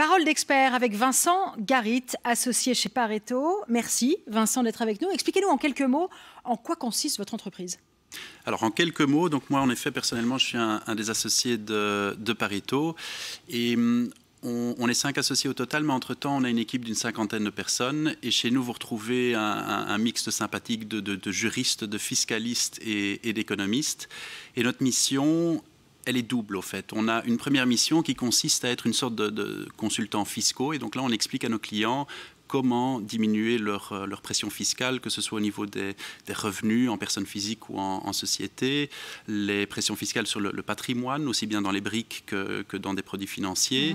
Parole d'expert avec Vincent Garit, associé chez Pareto. Merci Vincent d'être avec nous. Expliquez-nous en quelques mots en quoi consiste votre entreprise. Alors en quelques mots, donc moi en effet personnellement je suis un des associés de Pareto et on est 5 associés au total, mais entre-temps on a une équipe d'une 50aine de personnes et chez nous vous retrouvez un mixte sympathique de juristes, de fiscalistes et d'économistes. Et notre mission, elle est double au fait. On a une première mission qui consiste à être une sorte de consultants fiscaux et donc là on explique à nos clients comment diminuer leur pression fiscale, que ce soit au niveau des revenus en personne physique ou en société, les pressions fiscales sur le patrimoine, aussi bien dans les briques que dans des produits financiers.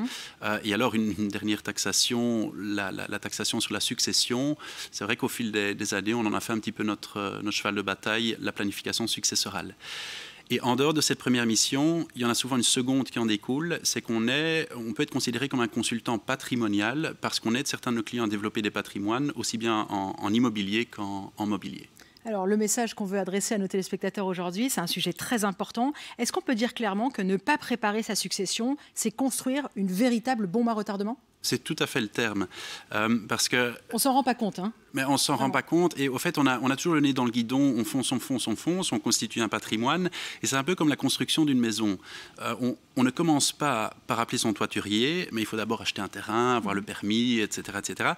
Et alors une dernière taxation, la taxation sur la succession. C'est vrai qu'au fil des années, on en a fait un petit peu notre cheval de bataille, la planification successorale. Et en dehors de cette première mission, il y en a souvent une seconde qui en découle, c'est on peut être considéré comme un consultant patrimonial parce qu'on aide certains de nos clients à développer des patrimoines, aussi bien en immobilier qu'en mobilier. Alors, le message qu'on veut adresser à nos téléspectateurs aujourd'hui, c'est un sujet très important. Est-ce qu'on peut dire clairement que ne pas préparer sa succession, c'est construire une véritable bombe à retardement ? C'est tout à fait le terme. Parce que... On s'en rend pas compte, hein ? Mais on s'en rend pas compte. Et au fait, on a toujours le nez dans le guidon, on fonce, on constitue un patrimoine. Et c'est un peu comme la construction d'une maison. On ne commence pas par appeler son toiturier, mais il faut d'abord acheter un terrain, avoir le permis, etc., etc.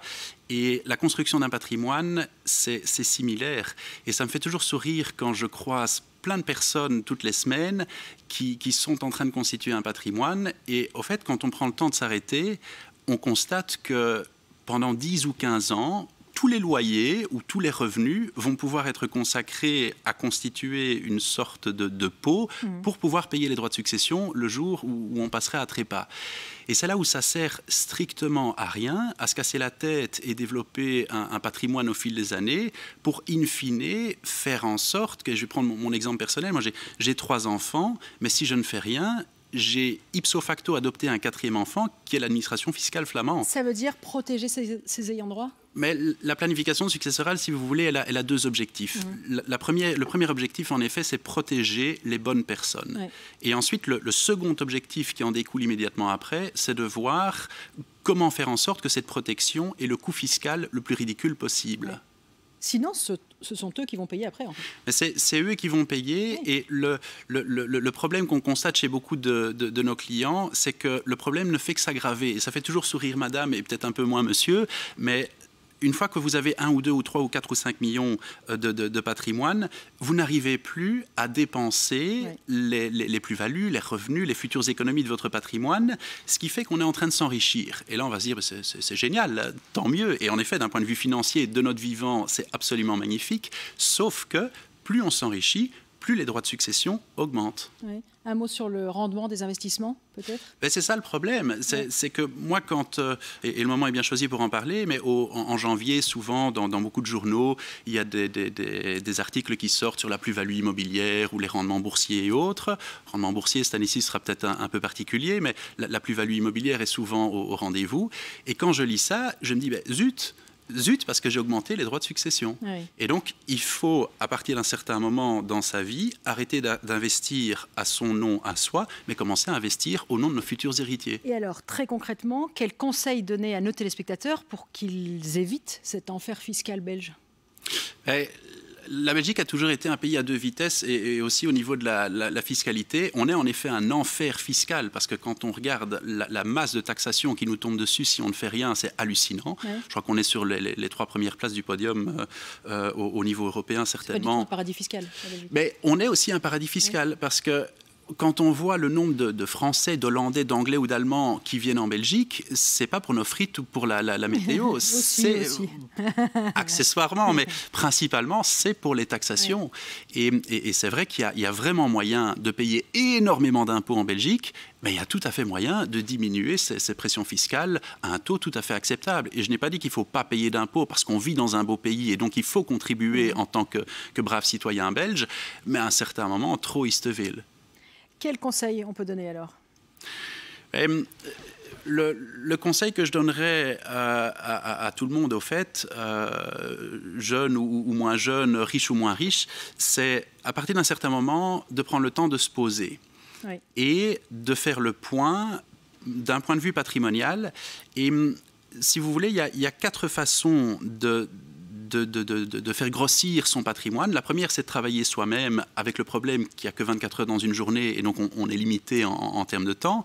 Et la construction d'un patrimoine, c'est similaire. Et ça me fait toujours sourire quand je croise plein de personnes toutes les semaines qui sont en train de constituer un patrimoine. Et au fait, quand on prend le temps de s'arrêter, on constate que pendant 10 ou 15 ans, tous les loyers ou tous les revenus vont pouvoir être consacrés à constituer une sorte de pot pour pouvoir payer les droits de succession le jour où on passerait à trépas. Et c'est là où ça sert strictement à rien, à se casser la tête et développer un patrimoine au fil des années pour, in fine, faire en sorte que, je vais prendre mon exemple personnel, moi j'ai 3 enfants, mais si je ne fais rien, j'ai ipso facto adopté un 4e enfant qui est l'administration fiscale flamande. Ça veut dire protéger ses ayants droit ? Mais la planification successorale, si vous voulez, elle a 2 objectifs. Le premier objectif, en effet, c'est protéger les bonnes personnes. Ouais. Et ensuite, le second objectif qui en découle immédiatement après, c'est de voir comment faire en sorte que cette protection ait le coût fiscal le plus ridicule possible. Ouais. Sinon, ce sont eux qui vont payer après. En fait. C'est eux qui vont payer. Oui. Et le problème qu'on constate chez beaucoup de nos clients, c'est que le problème ne fait que s'aggraver. Et ça fait toujours sourire madame et peut-être un peu moins monsieur, mais une fois que vous avez 1 ou 2 ou 3 ou 4 ou 5 millions de patrimoine, vous n'arrivez plus à dépenser les plus-values, les revenus, les futures économies de votre patrimoine, ce qui fait qu'on est en train de s'enrichir. Et là, on va se dire, c'est génial, tant mieux. Et en effet, d'un point de vue financier, de notre vivant, c'est absolument magnifique, sauf que plus on s'enrichit, plus les droits de succession augmentent. Oui. Un mot sur le rendement des investissements, peut-être ? C'est ça le problème. C'est que moi, et le moment est bien choisi pour en parler, mais en janvier, souvent, dans beaucoup de journaux, il y a des articles qui sortent sur la plus-value immobilière ou les rendements boursiers et autres. Le rendement boursier, cette année-ci, sera peut-être un peu particulier, mais la plus-value immobilière est souvent au rendez-vous. Et quand je lis ça, je me dis, zut, parce que j'ai augmenté les droits de succession. Oui. Et donc, il faut, à partir d'un certain moment dans sa vie, arrêter d'investir à son nom, à soi, mais commencer à investir au nom de nos futurs héritiers. Et alors, très concrètement, quels conseils donner à nos téléspectateurs pour qu'ils évitent cet enfer fiscal belge ? La Belgique a toujours été un pays à 2 vitesses et aussi au niveau de la fiscalité. On est en effet un enfer fiscal parce que quand on regarde la masse de taxation qui nous tombe dessus si on ne fait rien, c'est hallucinant. Ouais. Je crois qu'on est sur les 3 premières places du podium au niveau européen, certainement. C'est pas du tout un paradis fiscal. Mais on est aussi un paradis fiscal parce que quand on voit le nombre de Français, d'Hollandais, d'Anglais ou d'Allemands qui viennent en Belgique, c'est pas pour nos frites ou pour la météo, c'est accessoirement, mais principalement c'est pour les taxations. Ouais. Et c'est vrai qu'il y a vraiment moyen de payer énormément d'impôts en Belgique, mais il y a tout à fait moyen de diminuer ces pressions fiscales à un taux tout à fait acceptable. Et je n'ai pas dit qu'il ne faut pas payer d'impôts parce qu'on vit dans un beau pays et donc il faut contribuer en tant que brave citoyen belge, mais à un certain moment, trop isteville. Quel conseil on peut donner alors ? Le conseil que je donnerais à tout le monde, au fait, jeune ou moins jeune, riche ou moins riche, c'est à partir d'un certain moment de prendre le temps de se poser et de faire le point d'un point de vue patrimonial. Et si vous voulez, il y a 4 façons de faire grossir son patrimoine. La première, c'est de travailler soi-même, avec le problème qu'il n'y a que 24 heures dans une journée et donc on est limité en termes de temps.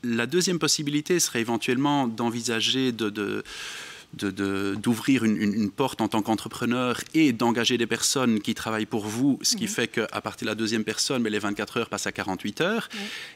La deuxième possibilité serait éventuellement d'envisager d'ouvrir une porte en tant qu'entrepreneur et d'engager des personnes qui travaillent pour vous, ce qui fait qu'à partir de la deuxième personne, mais les 24 heures passent à 48 heures.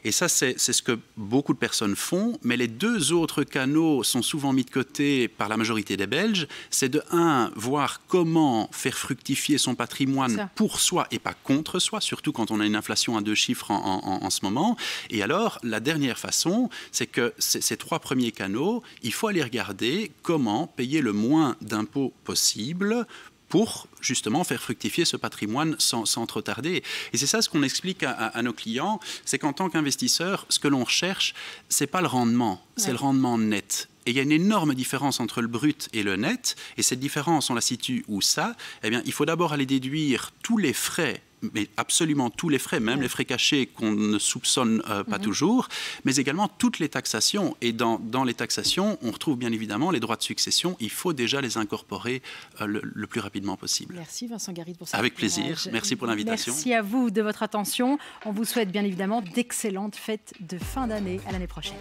Et ça, c'est ce que beaucoup de personnes font. Mais les 2 autres canaux sont souvent mis de côté par la majorité des Belges. C'est de 1, voir comment faire fructifier son patrimoine pour soi et pas contre soi, surtout quand on a une inflation à 2 chiffres en ce moment. Et alors, la dernière façon, c'est que ces 3 premiers canaux, il faut aller regarder comment payer le moins d'impôts possible pour justement faire fructifier ce patrimoine sans trop tarder. Et c'est ça ce qu'on explique à nos clients, c'est qu'en tant qu'investisseur, ce que l'on recherche, c'est pas le rendement, c'est le rendement net. Et il y a une énorme différence entre le brut et le net, et cette différence, on la situe où ça? Eh bien, il faut d'abord aller déduire tous les frais, mais absolument tous les frais, même les frais cachés qu'on ne soupçonne pas toujours, mais également toutes les taxations. Et dans les taxations, on retrouve bien évidemment les droits de succession. Il faut déjà les incorporer le plus rapidement possible. Merci Vincent Garrigue pour ça. Avec plaisir. Merci pour l'invitation. Merci à vous de votre attention. On vous souhaite bien évidemment d'excellentes fêtes de fin d'année. À l'année prochaine.